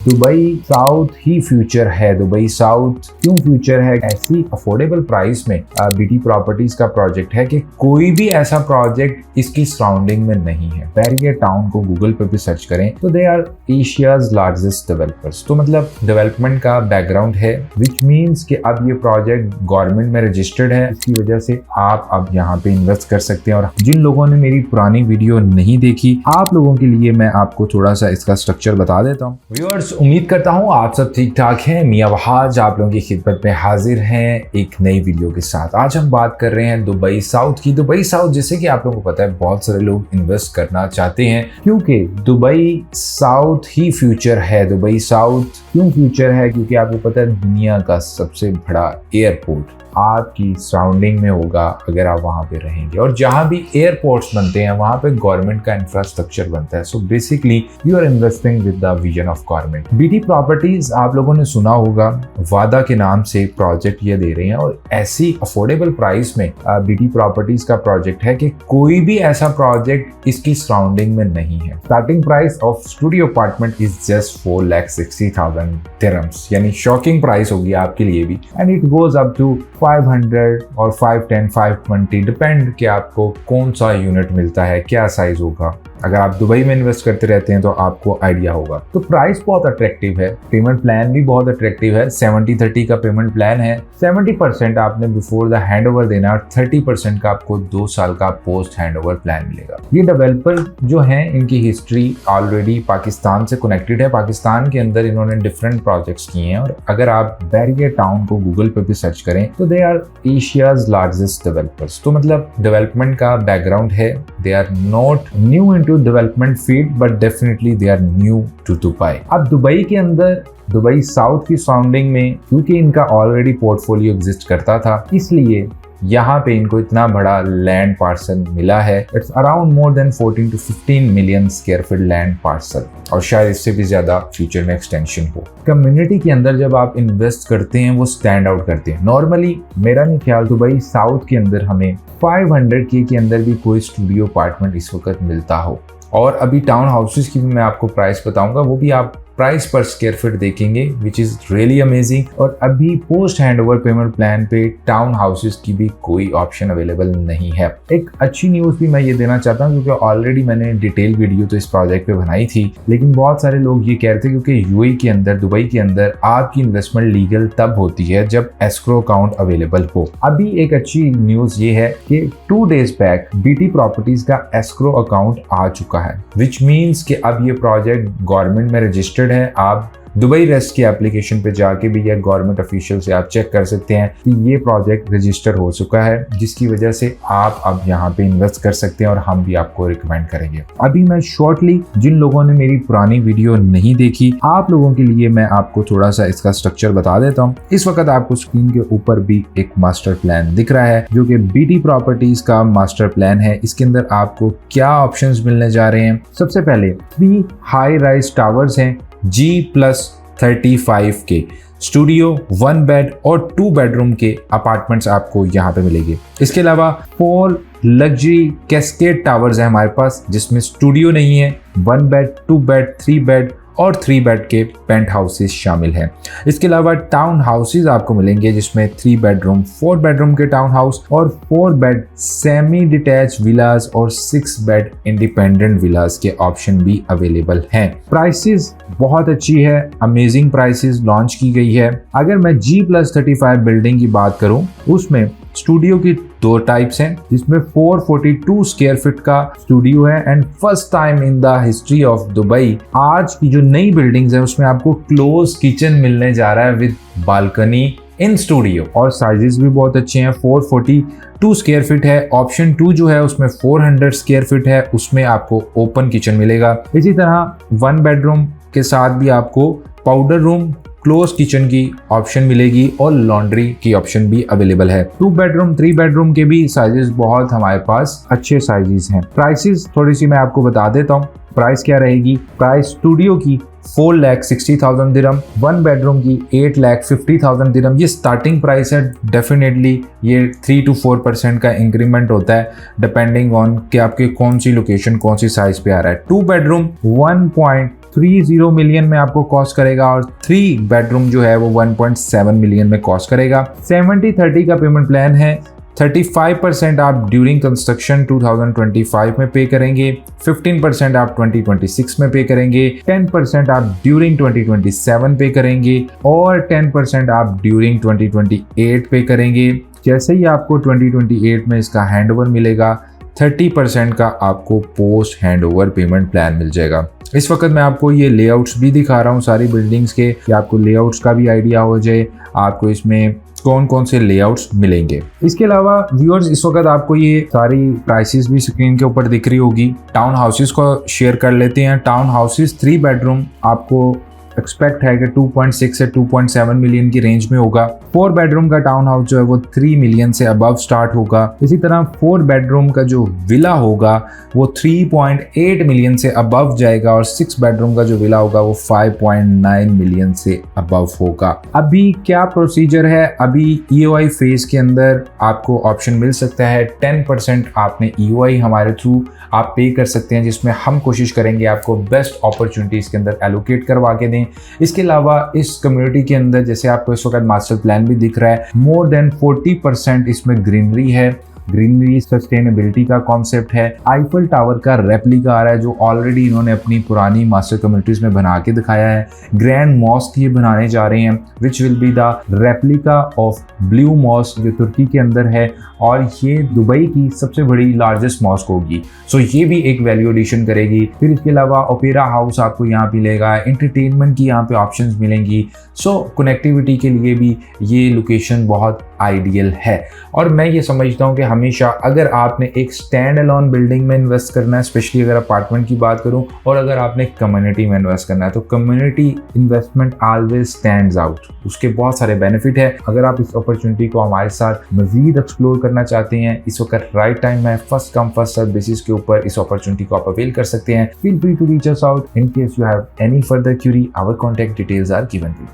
Dubai south ही future है। Dubai south क्यों future है? ऐसी अफोर्डेबल प्राइस में बीटी प्रॉपर्टीज का प्रोजेक्ट है कि कोई भी ऐसा प्रोजेक्ट इसकी सराउंडिंग में नहीं है। बैरियर टाउन को गूगल पे भी सर्च करें तो they are Asia's largest developers. तो मतलब डेवलपमेंट का बैकग्राउंड है, विच मीन्स कि अब ये प्रोजेक्ट गवर्नमेंट में रजिस्टर्ड है। इसकी वजह से आप अब यहाँ पे इन्वेस्ट कर सकते हैं। और जिन लोगों ने मेरी पुरानी वीडियो नहीं देखी, आप लोगों के लिए मैं आपको थोड़ा सा इसका स्ट्रक्चर बता देता हूँ। व्यूअर्स, उम्मीद करता हूँ आप सब ठीक ठाक हैं। मियां वहाज आप लोगों की खिदमत में हाजिर हैं एक नई वीडियो के साथ। आज हम बात कर रहे हैं दुबई साउथ की। दुबई साउथ, जैसे कि आप लोगों को पता है, बहुत सारे लोग इन्वेस्ट करना चाहते हैं क्योंकि दुबई साउथ ही फ्यूचर है। दुबई साउथ क्यों फ्यूचर है? क्योंकि आपको पता है दुनिया का सबसे बड़ा एयरपोर्ट आपकी सराउंडिंग में होगा अगर आप वहां पे रहेंगे। और जहां भी एयरपोर्ट्स बनते हैं वहां पे गवर्नमेंट का इंफ्रास्ट्रक्चर बनता है। So basically you are investing with the vision of government. BT properties आप लोगों ने सुना होगा, वादा के नाम से प्रोजेक्ट ये दे रहे हैं और ऐसी अफोर्डेबल प्राइस में बीटी प्रॉपर्टीज का प्रोजेक्ट है कि कोई भी ऐसा प्रोजेक्ट इसकी सराउंडिंग में नहीं है। Starting price of studio apartment is just 4,60,000 dirhams, यानी शॉकिंग प्राइस होगी आपके लिए भी। And it goes up to 500 और 510, 520, डिपेंड कि आपको कौन सा यूनिट मिलता है, क्या साइज होगा। अगर आप दुबई में इन्वेस्ट करते रहते हैं तो आपको आइडिया होगा। तो प्राइस बहुत अट्रैक्टिव है, पेमेंट प्लान भी बहुत अट्रैक्टिव है। 70-30 का पेमेंट प्लान है। 70% आपने बिफोर द हैंडओवर देना और 30% का आपको 2 साल का पोस्ट हैंडओवर प्लान मिलेगा। ये डेवलपर जो हैं, इनकी हिस्ट्री ऑलरेडी पाकिस्तान से कनेक्टेड है। पाकिस्तान के अंदर इन्होंने डिफरेंट प्रोजेक्ट्स किए हैं। और अगर आप बैरियर टाउन को गूगल पे भी सर्च करें तो they are Asia's largest developers. तो मतलब डेवलपमेंट का बैकग्राउंड है। They are not new in development field but definitely they are new to Dubai. अब दुबई के अंदर दुबई साउथ की सराउंडिंग में क्योंकि इनका ऑलरेडी पोर्टफोलियो एग्जिस्ट करता था, इसलिए यहाँ पे इनको इतना बड़ा लैंड पार्सल मिला है। It's around more than 14 to 15 million square feet land parcel, और शायद इससे भी ज्यादा फ्यूचर में एक्सटेंशन हो। कम्युनिटी के अंदर जब आप इन्वेस्ट करते हैं वो स्टैंड आउट करते हैं। नॉर्मली मेरा नहीं ख्याल दुबई साउथ के अंदर हमें 500K के अंदर भी कोई स्टूडियो अपार्टमेंट इस वक्त मिलता हो। और अभी टाउन हाउसेस की भी मैं आपको प्राइस बताऊंगा, वो भी आप प्राइस पर स्क्वायर फीट देखेंगे, विच इज रियली अमेजिंग। और अभी पोस्ट हैंडओवर पेमेंट प्लान पे टाउन हाउसेस की भी कोई ऑप्शन अवेलेबल नहीं है। एक अच्छी न्यूज़ भी मैं ये देना चाहता हूँ क्योंकि ऑलरेडी मैंने डिटेल वीडियो तो इस प्रोजेक्ट पे बनाई थी, लेकिन बहुत सारे लोग ये कह रहे थे क्योंकि यूएई के अंदर, दुबई के अंदर आपकी इन्वेस्टमेंट लीगल तब होती है जब एस्क्रो अकाउंट अवेलेबल हो। अभी एक अच्छी न्यूज़ ये है कि 2 days बैक बीटी प्रॉपर्टीज का एस्क्रो अकाउंट आ चुका है, विच मीन्स कि अब ये प्रोजेक्ट गवर्नमेंट में रजिस्टर्ड है। आप दुबई रेस्ट की एप्लीकेशन पे जाके भी या गवर्नमेंट ऑफिशियल से आप चेक कर सकते हैं कि ये प्रोजेक्ट रजिस्टर हो चुका है, जिसकी वजह से आप अब यहाँ पे इन्वेस्ट कर सकते हैं और हम भी आपको रिकमेंड करेंगे। अभी मैं शॉर्टली, जिन लोगों ने मेरी पुरानी वीडियो नहीं देखी, आप लोगों के लिए मैं आपको थोड़ा सा इसका स्ट्रक्चर बता देता हूँ। इस वक्त आपको स्क्रीन के ऊपर भी एक मास्टर प्लान दिख रहा है जो कि बीटी प्रॉपर्टीज का मास्टर प्लान है। इसके अंदर आपको क्या ऑप्शंस मिलने जा रहे हैं? सबसे पहले 3 हाई राइज टावर्स हैं G+35K स्टूडियो, 1 बेड और 2 बेडरूम के अपार्टमेंट्स आपको यहाँ पे मिलेंगे। इसके अलावा 4 लग्जरी कैस्केड टावर्स हैं हमारे पास, जिसमें स्टूडियो नहीं है। 1 बेड, 2 बेड, 3 बेड और 3 बेड के पेंट हाउसेस शामिल हैं। इसके अलावा टाउन हाउसेस आपको मिलेंगे जिसमें 3 बेडरूम, 4 बेडरूम के टाउन हाउस और 4 बेड सेमी डिटैच विलास और 6 बेड इंडिपेंडेंट विलास के ऑप्शन भी अवेलेबल हैं। प्राइसेस बहुत अच्छी है, अमेजिंग प्राइसेस लॉन्च की गई है। अगर मैं G+35 बिल्डिंग की बात करूं, उसमें स्टूडियो की 2 टाइप्स हैं, जिसमें 442 स्क्वायर फीट का स्टूडियो है। And first time in the history of Dubai आज की जो नई बिल्डिंग्स है उसमें आपको क्लोज किचन मिलने जा रहा है विद बालकनी इन स्टूडियो। और साइजेस भी बहुत अच्छे हैं। 442 स्क्वायर फीट है। ऑप्शन 2 जो है उसमें 400 स्क्वायर फीट है, उसमें आपको ओपन किचन मिलेगा। इसी तरह 1 बेडरूम के साथ भी आपको पाउडर रूम, क्लोज किचन की ऑप्शन मिलेगी और लॉन्ड्री की ऑप्शन भी अवेलेबल है। 2 बेडरूम, 3 बेडरूम के भी साइजेस बहुत हमारे पास अच्छे साइजेस हैं। प्राइसेस थोड़ी सी मैं आपको बता देता हूँ। प्राइस क्या रहेगी? प्राइस स्टूडियो की 4,60,000 दिरहम, 1 बेडरूम की 8,50,000 दिरहम। ये स्टार्टिंग प्राइस है। डेफिनेटली ये 3 to 4% का इंक्रीमेंट होता है डिपेंडिंग ऑन कि आपके कौन सी लोकेशन, कौन सी साइज पे आ रहा है। 2 बेडरूम 30 मिलियन में आपको कॉस्ट करेगा और 3 बेडरूम जो है वो 1.7 मिलियन में कॉस्ट करेगा। 70-30 का पेमेंट प्लान है। 35% आप ड्यूरिंग कंस्ट्रक्शन 2025 में पे करेंगे, 15% आप 2026 में पे करेंगे, 10% आप ड्यूरिंग 2027 पे करेंगे और 10% आप ड्यूरिंग 2028 पे करेंगे। जैसे ही आपको 2028 में इसका हैंडओवर मिलेगा, 30% का आपको पोस्ट हैंडओवर पेमेंट प्लान मिल जाएगा। इस वक्त मैं आपको ये लेआउट्स भी दिखा रहा हूँ सारी बिल्डिंग्स के, कि आपको लेआउट्स का भी आइडिया हो जाए आपको इसमें कौन कौन से लेआउट्स मिलेंगे। इसके अलावा व्यूअर्स, इस वक्त आपको ये सारी प्राइसेस भी स्क्रीन के ऊपर दिख रही होगी। टाउन हाउसेस को शेयर कर लेते हैं। टाउन हाउसेस 3 बेडरूम आपको एक्सपेक्ट है कि 2.6 से 2.7 मिलियन की रेंज में होगा। 4 बेडरूम का टाउन हाउस जो है वो 3 मिलियन से अबव स्टार्ट होगा। इसी तरह 4 बेडरूम का जो विला होगा वो 3.8 मिलियन से अबव जाएगा और 6 बेडरूम का जो विला होगा वो 5.9 मिलियन से अबव होगा। अभी क्या प्रोसीजर है, अभी EOI फेज के अंदर आपको ऑप्शन मिल सकता है 10% आपने EOI हमारे थ्रू आप पे कर सकते हैं, जिसमें हम कोशिश करेंगे आपको बेस्ट अपॉर्चुनिटीज के अंदर एलोकेट करवा के दें। इसके अलावा इस कम्युनिटी के अंदर जैसे आपको इस वक्त मास्टर प्लान भी दिख रहा है, मोर देन 40% इसमें ग्रीनरी है। ग्रीनरी सस्टेनेबिलिटी का कॉन्सेप्ट है। आईफल टावर का रेप्लिका आ रहा है जो ऑलरेडी इन्होंने अपनी पुरानी मास्टर कम्युनिटीज में बना के दिखाया है। ग्रैंड मॉस्क ये बनाने जा रहे हैं which will be the replica of blue mosque जो तुर्की के अंदर है और ये दुबई की सबसे बड़ी लार्जेस्ट मॉस्क होगी। सो ये भी एक वैल्यू एडिशन करेगी। फिर इसके अलावा ओपेरा हाउस आपको यहाँ मिलेगा, एंटरटेनमेंट की यहाँ पे ऑप्शंस मिलेंगी। सो कनेक्टिविटी के लिए भी ये लोकेशन बहुत आइडियल है। और मैं ये समझता हूँ कि हमेशा अगर आपने एक स्टैंड अलोन बिल्डिंग में इन्वेस्ट करना है, स्पेशली अगर अपार्टमेंट की बात करूँ, और अगर आपने कम्युनिटी में इन्वेस्ट करना है तो community investment always stands out. उसके बहुत सारे बेनिफिट है। अगर आप इस अपॉर्चुनिटी को हमारे साथ मजीद एक्सप्लोर करना चाहते हैं, इस वक्त राइट टाइम है। First come first serve basis के ऊपर इस अपॉर्चुनिटी को आप अवेल कर सकते हैं। Feel free to reach us out in case you have any further query. Our contact details are given to.